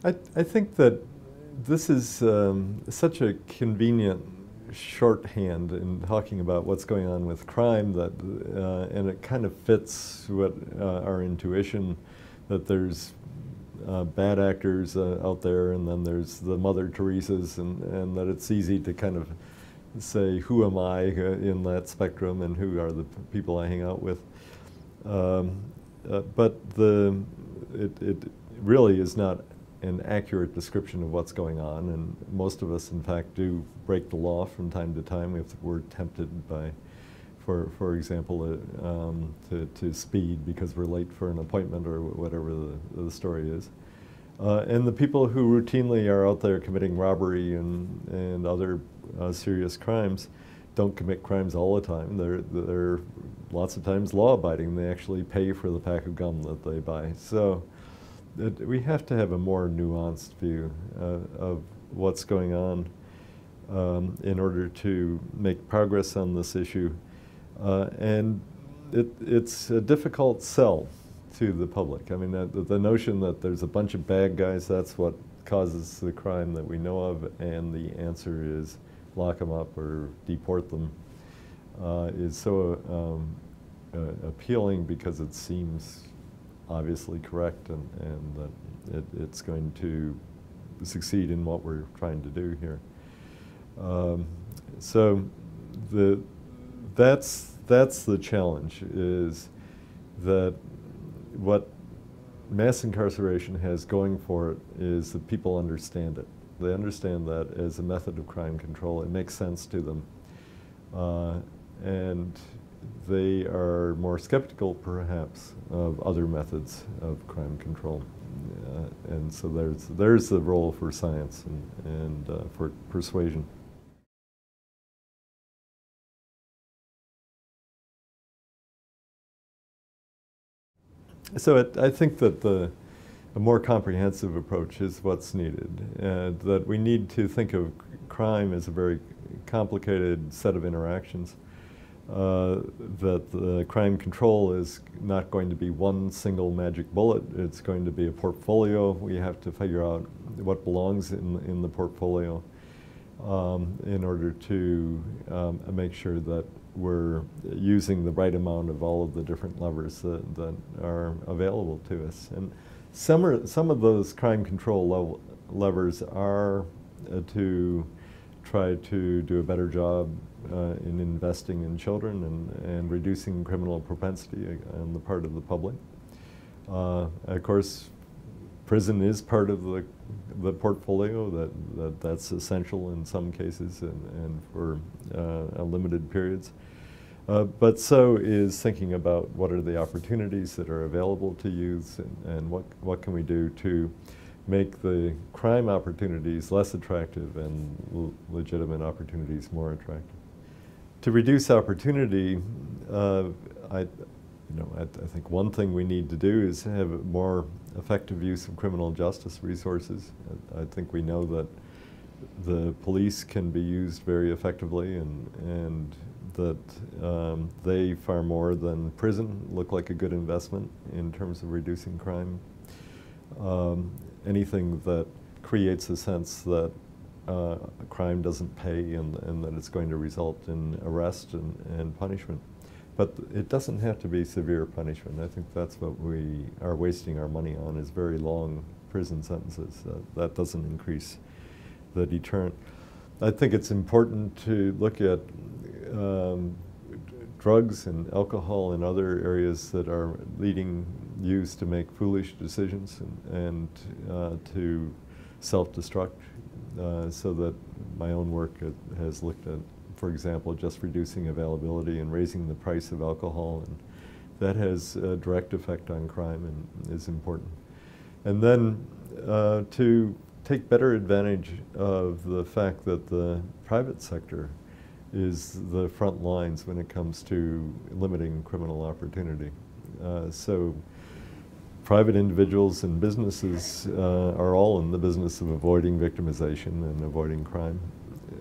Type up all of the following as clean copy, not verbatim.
I think that this is such a convenient shorthand in talking about what's going on with crime that, and it kind of fits what our intuition that there's bad actors out there, and then there's the Mother Teresas, and that it's easy to kind of say, who am I in that spectrum, and who are the people I hang out with. But it really is not an accurate description of what's going on, and most of us, in fact, do break the law from time to time if we're tempted by, for example, to speed because we're late for an appointment or whatever the story is. And the people who routinely are out there committing robbery and other serious crimes don't commit crimes all the time. They're lots of times law-abiding. They actually pay for the pack of gum that they buy. So we have to have a more nuanced view of what's going on in order to make progress on this issue. And it's a difficult sell to the public. I mean, the notion that there's a bunch of bad guys, that's what causes the crime that we know of, and the answer is lock them up or deport them, is so appealing because it seems obviously correct and that it's going to succeed in what we're trying to do here. So that's the challenge, is that what mass incarceration has going for it is that people understand it. They understand that as a method of crime control. It makes sense to them. And they are more skeptical, perhaps, of other methods of crime control. And so there's the role for science and for persuasion. So I think that a more comprehensive approach is what's needed. That we need to think of crime as a very complicated set of interactions. That the crime control is not going to be one single magic bullet. It's going to be a portfolio. We have to figure out what belongs in the portfolio in order to make sure that we're using the right amount of all of the different levers that are available to us. And some of those crime control levers are to try to do a better job in investing in children and reducing criminal propensity on the part of the public. Of course, prison is part of the portfolio. That's essential in some cases and for limited periods. But so is thinking about what are the opportunities that are available to youth, and what can we do to make the crime opportunities less attractive and legitimate opportunities more attractive. To reduce opportunity, I think one thing we need to do is have a more effective use of criminal justice resources. I think we know that the police can be used very effectively, and that they, far more than prison, look like a good investment in terms of reducing crime. Anything that creates a sense that crime doesn't pay and that it's going to result in arrest and punishment. But it doesn't have to be severe punishment. I think that's what we are wasting our money on, is very long prison sentences. That doesn't increase the deterrent. I think it's important to look at drugs and alcohol and other areas that are leading youth to make foolish decisions and to self-destruct, so that my own work has looked at, for example, just reducing availability and raising the price of alcohol, and that has a direct effect on crime and is important. And then to take better advantage of the fact that the private sector is the front lines when it comes to limiting criminal opportunity. So private individuals and businesses are all in the business of avoiding victimization and avoiding crime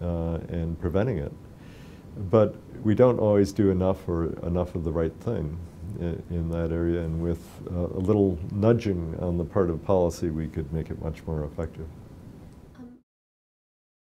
and preventing it. But we don't always do enough or enough of the right thing. in that area, and with a little nudging on the part of policy, we could make it much more effective.